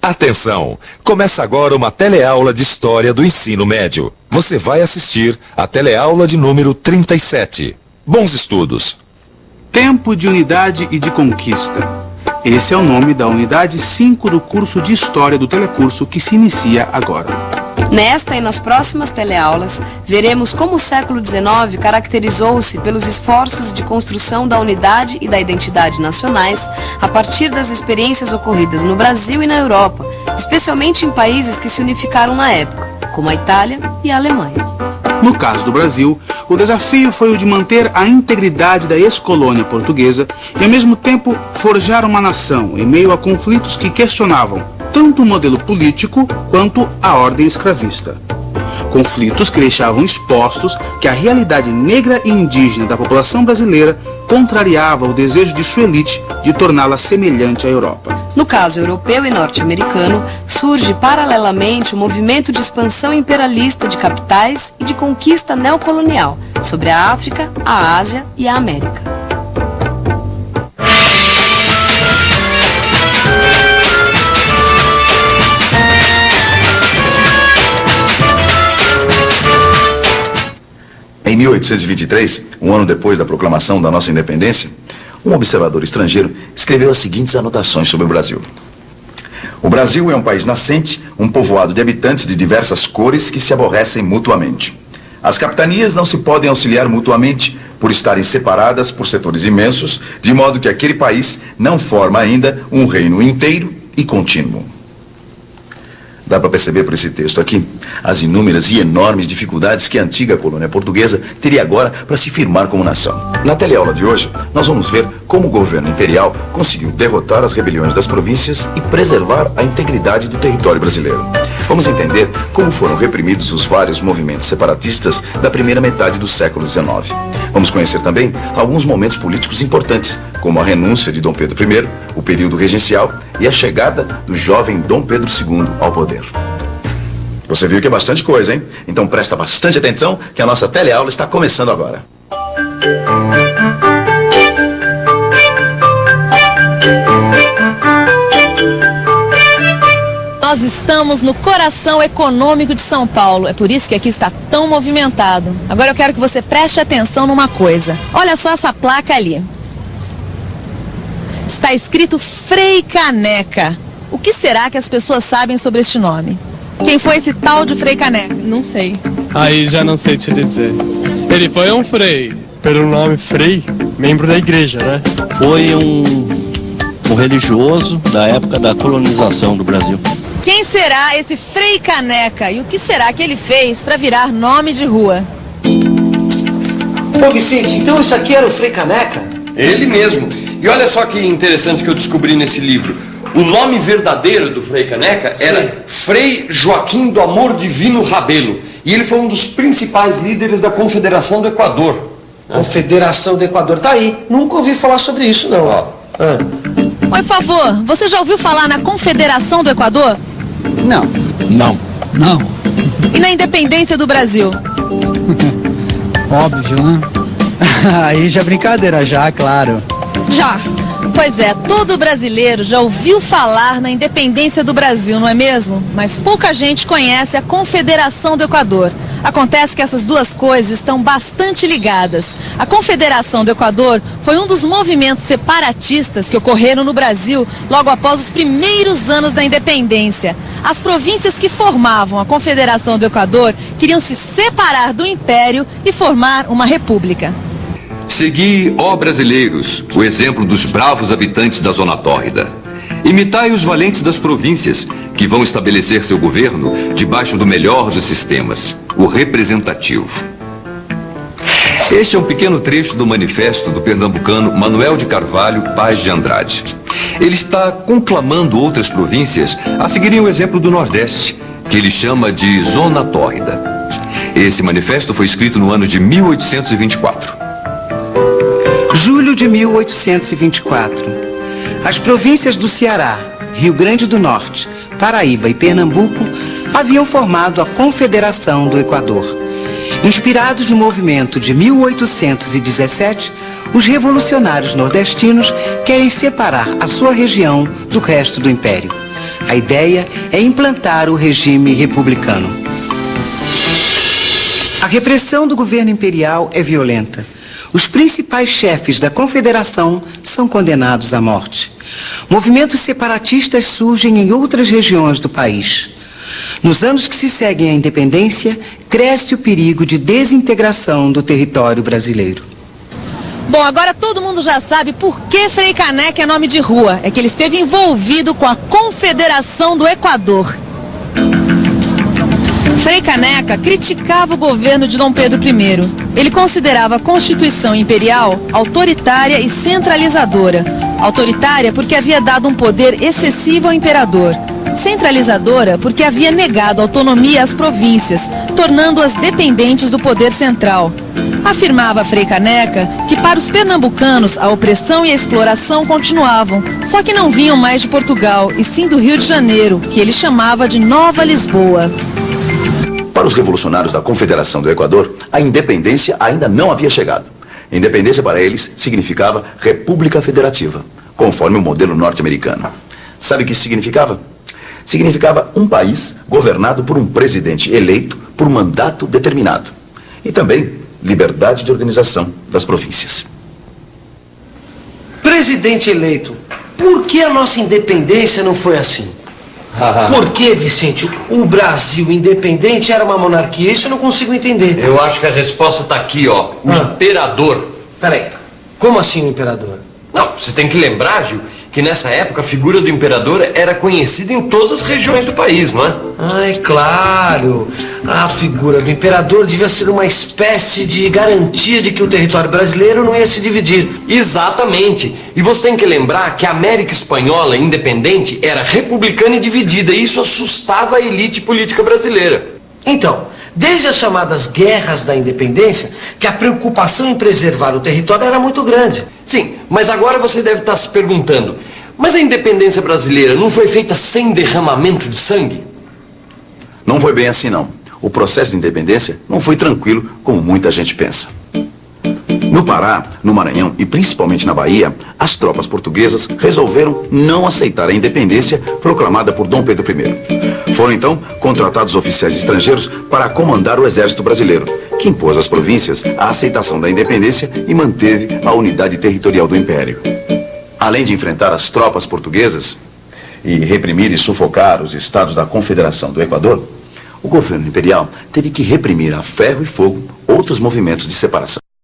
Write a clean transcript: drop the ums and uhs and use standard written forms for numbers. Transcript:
Atenção! Começa agora uma teleaula de História do Ensino Médio. Você vai assistir a teleaula de número 37. Bons estudos! Tempo de unidade e de conquista. Esse é o nome da unidade 5 do curso de História do Telecurso que se inicia agora. Nesta e nas próximas teleaulas, veremos como o século XIX caracterizou-se pelos esforços de construção da unidade e da identidade nacionais a partir das experiências ocorridas no Brasil e na Europa, especialmente em países que se unificaram na época, como a Itália e a Alemanha. No caso do Brasil, o desafio foi o de manter a integridade da ex-colônia portuguesa e, ao mesmo tempo, forjar uma nação em meio a conflitos que questionavam tanto o modelo político quanto a ordem escravista. Conflitos que deixavam expostos que a realidade negra e indígena da população brasileira contrariava o desejo de sua elite de torná-la semelhante à Europa. No caso europeu e norte-americano, surge paralelamente o movimento de expansão imperialista de capitais e de conquista neocolonial sobre a África, a Ásia e a América. Em 1823, um ano depois da proclamação da nossa independência, um observador estrangeiro escreveu as seguintes anotações sobre o Brasil. O Brasil é um país nascente, um povoado de habitantes de diversas cores que se aborrecem mutuamente. As capitanias não se podem auxiliar mutuamente por estarem separadas por setores imensos, de modo que aquele país não forma ainda um reino inteiro e contínuo. Dá para perceber por esse texto aqui as inúmeras e enormes dificuldades que a antiga colônia portuguesa teria agora para se firmar como nação. Na teleaula de hoje, nós vamos ver como o governo imperial conseguiu derrotar as rebeliões das províncias e preservar a integridade do território brasileiro. Vamos entender como foram reprimidos os vários movimentos separatistas da primeira metade do século XIX. Vamos conhecer também alguns momentos políticos importantes, como a renúncia de Dom Pedro I, o período regencial e a chegada do jovem Dom Pedro II ao poder. Você viu que é bastante coisa, hein? Então presta bastante atenção que a nossa teleaula está começando agora. Nós estamos no coração econômico de São Paulo, é por isso que aqui está tão movimentado. Agora eu quero que você preste atenção numa coisa. Olha só essa placa ali. Está escrito Frei Caneca. O que será que as pessoas sabem sobre este nome? Quem foi esse tal de Frei Caneca? Não sei. Aí já não sei te dizer. Ele foi um frei, pelo nome Frei, membro da igreja, né? Foi um religioso da época da colonização do Brasil. Quem será esse Frei Caneca e o que será que ele fez para virar nome de rua? Ô Vicente, então isso aqui era o Frei Caneca? Ele mesmo. E olha só que interessante que eu descobri nesse livro. O nome verdadeiro do Frei Caneca era Frei Joaquim do Amor Divino Rabelo. E ele foi um dos principais líderes da Confederação do Equador. Confederação do Equador, tá aí. Nunca ouvi falar sobre isso, não. Oi, por favor, você já ouviu falar na Confederação do Equador? Não. E na independência do Brasil? Óbvio, né? Aí já é brincadeira, já, claro. Já. Pois é, todo brasileiro já ouviu falar na independência do Brasil, não é mesmo? Mas pouca gente conhece a Confederação do Equador. Acontece que essas duas coisas estão bastante ligadas. A Confederação do Equador foi um dos movimentos separatistas que ocorreram no Brasil logo após os primeiros anos da independência. As províncias que formavam a Confederação do Equador queriam se separar do Império e formar uma república. Segui, ó brasileiros, o exemplo dos bravos habitantes da Zona Tórrida. Imitai os valentes das províncias, que vão estabelecer seu governo debaixo do melhor dos sistemas, o representativo. Este é um pequeno trecho do manifesto do pernambucano Manuel de Carvalho Paz de Andrade. Ele está conclamando outras províncias a seguirem o exemplo do Nordeste, que ele chama de Zona Tórrida. Esse manifesto foi escrito no ano de 1824. Julho de 1824. As províncias do Ceará, Rio Grande do Norte, Paraíba e Pernambuco haviam formado a Confederação do Equador. Inspirados no movimento de 1817, os revolucionários nordestinos querem separar a sua região do resto do Império. A ideia é implantar o regime republicano. A repressão do governo imperial é violenta. Os principais chefes da Confederação são condenados à morte. Movimentos separatistas surgem em outras regiões do país. Nos anos que se seguem à independência, cresce o perigo de desintegração do território brasileiro. Bom, agora todo mundo já sabe por que Frei Caneca é nome de rua. É que ele esteve envolvido com a Confederação do Equador. Frei Caneca criticava o governo de Dom Pedro I. Ele considerava a Constituição Imperial autoritária e centralizadora. Autoritária porque havia dado um poder excessivo ao imperador. Centralizadora porque havia negado autonomia às províncias, tornando-as dependentes do poder central. Afirmava Frei Caneca que para os pernambucanos a opressão e a exploração continuavam, só que não vinham mais de Portugal, e sim do Rio de Janeiro, que ele chamava de Nova Lisboa. Para os revolucionários da Confederação do Equador, a independência ainda não havia chegado. Independência para eles significava República Federativa, conforme o modelo norte-americano. Sabe o que isso significava? Significava um país governado por um presidente eleito por mandato determinado. E também liberdade de organização das províncias. Presidente eleito, por que a nossa independência não foi assim? Por que, Vicente, o Brasil independente era uma monarquia? Isso eu não consigo entender. Eu acho que a resposta está aqui, ó. O imperador. Peraí, como assim o imperador? Não, você tem que lembrar, Gil, que nessa época a figura do imperador era conhecida em todas as regiões do país, não é? Ah, é claro. A figura do imperador devia ser uma espécie de garantia de que o território brasileiro não ia se dividir. Exatamente. E você tem que lembrar que a América Espanhola independente era republicana e dividida, e isso assustava a elite política brasileira. Então, desde as chamadas guerras da independência, que a preocupação em preservar o território era muito grande. Sim, mas agora você deve estar se perguntando, mas a independência brasileira não foi feita sem derramamento de sangue? Não foi bem assim, não. O processo de independência não foi tranquilo como muita gente pensa. No Pará, no Maranhão e principalmente na Bahia, as tropas portuguesas resolveram não aceitar a independência proclamada por Dom Pedro I. Foram então contratados oficiais estrangeiros para comandar o exército brasileiro, que impôs às províncias a aceitação da independência e manteve a unidade territorial do Império. Além de enfrentar as tropas portuguesas e reprimir e sufocar os estados da Confederação do Equador, o governo imperial teve que reprimir a ferro e fogo outros movimentos de separação.